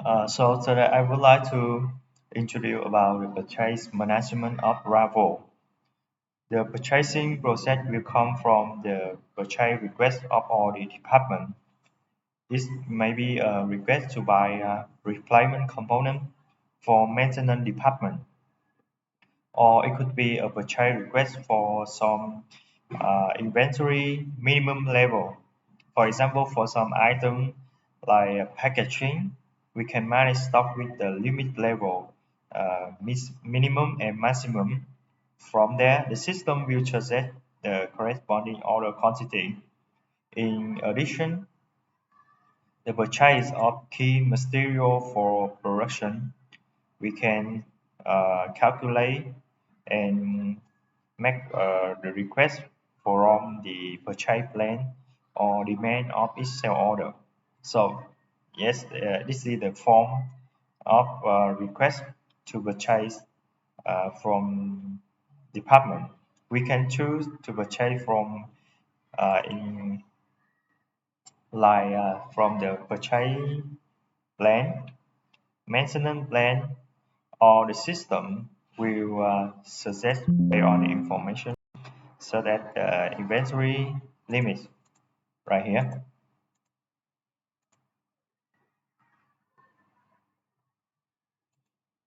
So today I would like to introduce about the purchase management of Bravo. The purchasing process will come from the purchase request of all the department. This may be a request to buy a replacement component for maintenance department, or it could be a purchase request for some inventory minimum level. For example, for some item like packaging, we can manage stock with the limit level, minimum and maximum. From there, the system will suggest the corresponding order quantity. In addition, the purchase of key material for production, we can calculate and make the request from the purchase plan or demand of each sale order. So yes, this is the form of request to purchase from department. We can choose to purchase from in like from the purchase plan, maintenance plan, or the system will suggest based on the information so that the inventory limit right here.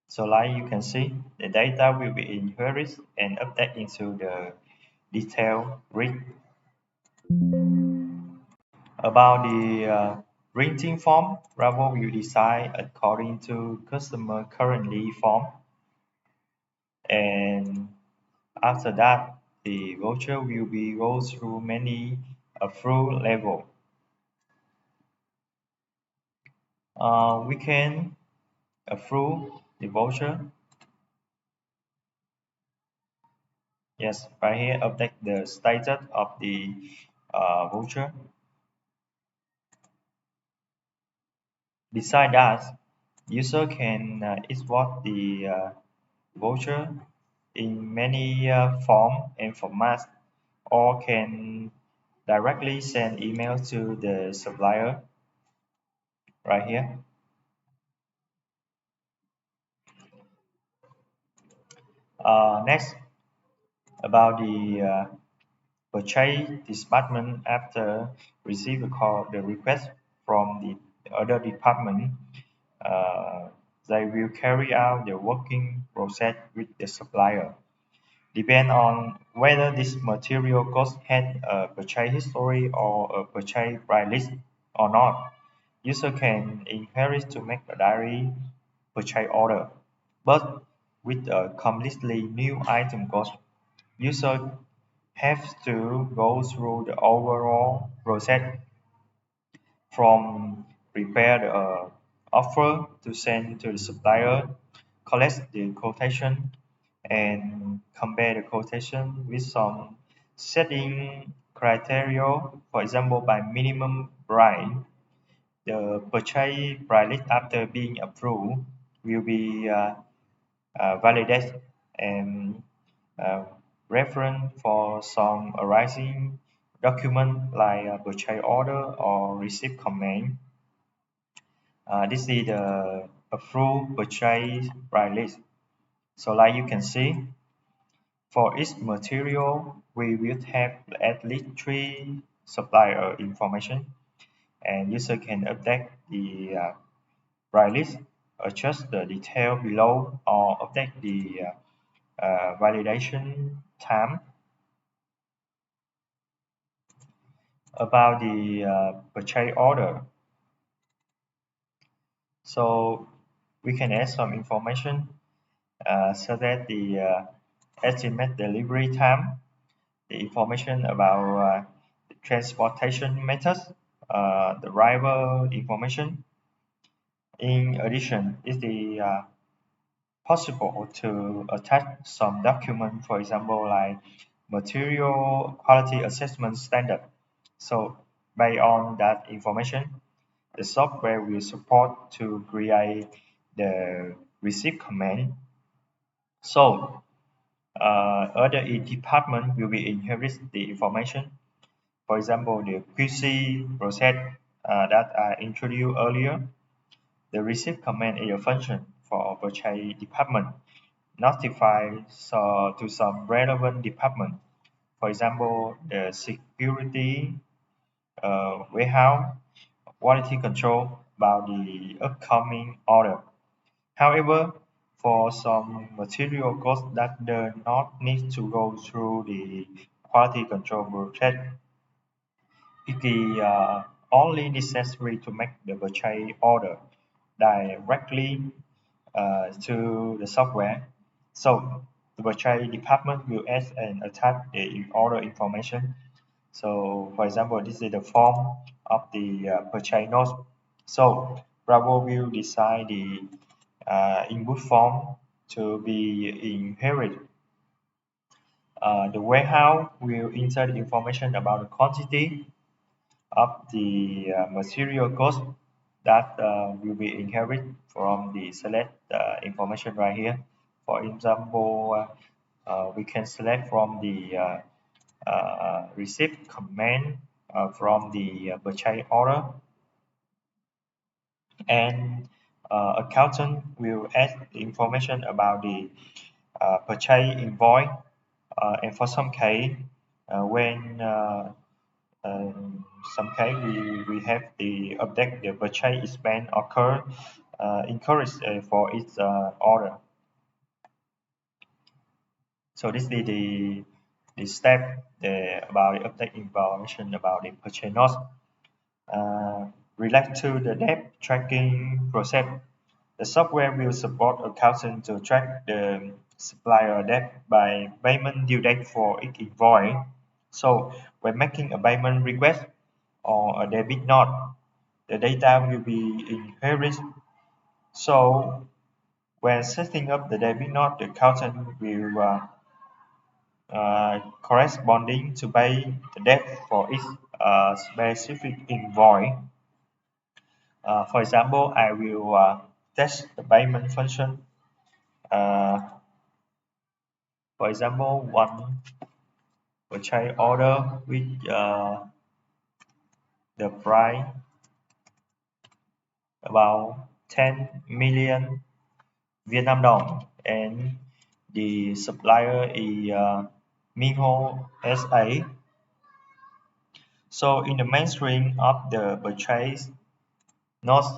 So like you can see, the data will be inherited and updated into the detail read. About the printing form, Bravo will design according to customer currently form, and after that, the voucher will be go through many approval level. We can approve the voucher. Yes, right here, update the status of the voucher. Besides that, user can export the voucher in many form and formats, or can directly send email to the supplier right here. Next, about the purchase department after receive the request from the other department, uh, they will carry out the working process with the supplier. Depend on whether this material cost had a purchase history or a purchase price list or not. User can inherit to make a diary purchase order, but with a completely new item cost. User have to go through the overall process from prepare the offer to send to the supplier, collect the quotation, and compare the quotation with some setting criteria. For example, by minimum price, the purchase price list after being approved will be validated and uh, reference for some arising document like a purchase order or receipt command. This is the approved purchase price list. So like you can see, for each material, we will have at least three supplier information, and user can update the price list, adjust the detail below, or update the validation time. About the purchase order, so we can add some information so that the estimate delivery time, the information about the transportation methods, the driver information. In addition, is the possible to attach some document, for example, like material quality assessment standard. So based on that information, the software will support to create the receipt command. So other department will be inherit the information. For example, the QC process that I introduced earlier. The receive command is a function for purchase department notified to some relevant department. For example, the security, warehouse, quality control about the upcoming order. However, for some material costs that do not need to go through the quality control process, it is only necessary to make the purchase order directly to the software. So the purchase department will add and attach the order information. So for example, this is the form of the purchase note. So Bravo will decide the input form to be inherited. The warehouse will enter the information about the quantity of the material cost that will be inherited from the select information right here. For example, we can select from the receive command from the purchase order, and accountant will add the information about the purchase invoice, and for some case when some case we have the update the purchase expense occur incurred for each order. So this is the step about the update information about the purchase note. Related to the debt tracking process, the software will support accountant to track the supplier debt by payment due date for each invoice. So when making a payment request or a debit note, the data will be inherited. So when setting up the debit note, the accountant will corresponding to pay the debt for each specific invoice. For example, I will test the payment function. For example, one purchase order with the price about 10 million Vietnam Đồng, and the supplier is Minho SA. So in the mainstream of the purchase notes,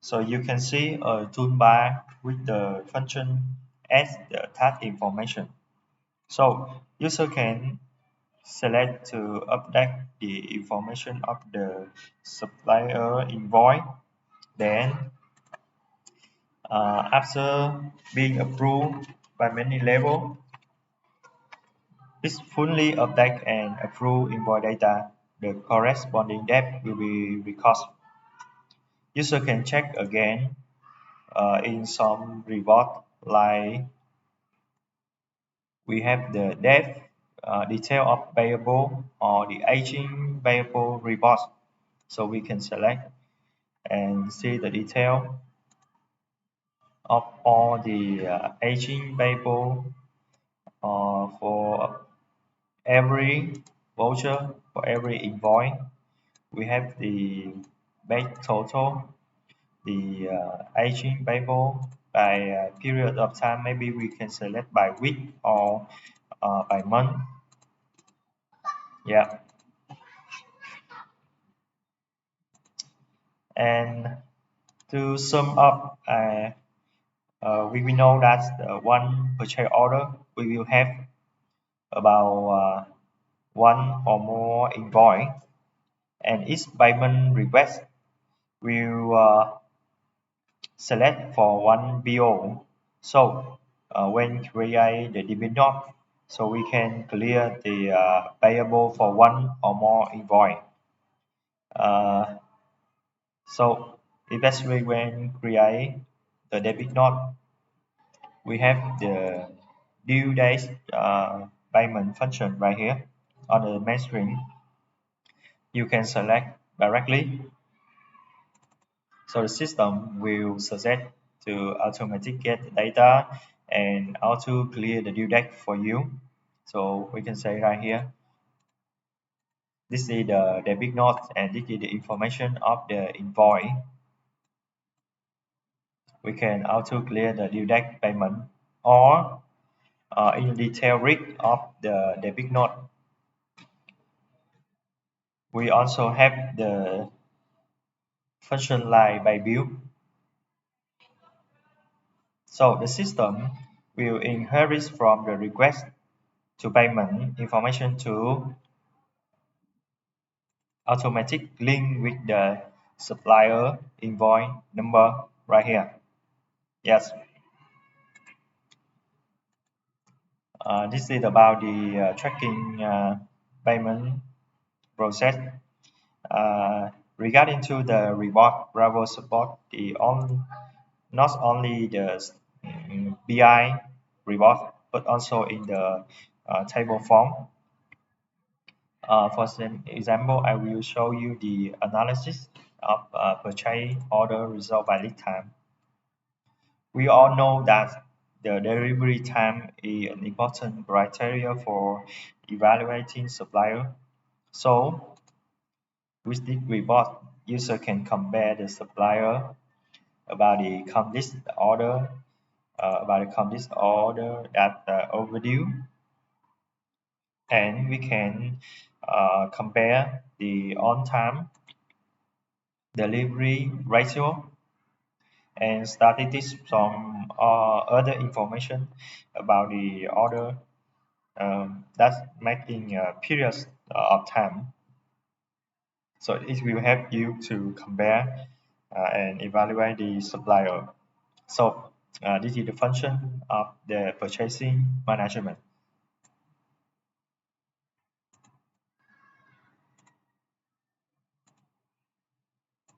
so you can see a toolbar with the function as the task information. So user can select to update the information of the supplier invoice. Then after being approved by many levels, it's fully update and approve invoice data. The corresponding debt will be recorded. User can check again in some report, like we have the debt detail of payable or the aging payable report. So we can select and see the detail of all the aging payable for every voucher, for every invoice. We have the bank total, the aging payable by period of time. Maybe we can select by week or by month. Yeah. And to sum up, we will know that one purchase order we will have about one or more invoice, and each payment request will select for one PO. So when create the debit note, so we can clear the payable for one or more invoice. So especially when create the debit note, we have the due date payment function right here on the main screen. You can select directly, so the system will suggest to automatically get the data and auto clear the due date for you. So we can say right here, this is the debit note and this is the information of the invoice. we can auto clear the due date payment, or in the detail read of the debit note. We also have the function like by bill. So the system will inherit from the request to payment information to automatic link with the supplier invoice number right here. Yes. This is about the tracking payment process. Regarding to the reward Bravo support, not only the BI reward but also in the table form. For example, I will show you the analysis of purchase order resolved by lead time. We all know that the delivery time is an important criteria for evaluating supplier. So, with this report, user can compare the supplier about the complete order, that overdue, and we can compare the on-time delivery ratio and statistics from other information about the order that's making periods of time. So it will help you to compare and evaluate the supplier. So this is the function of the purchasing management.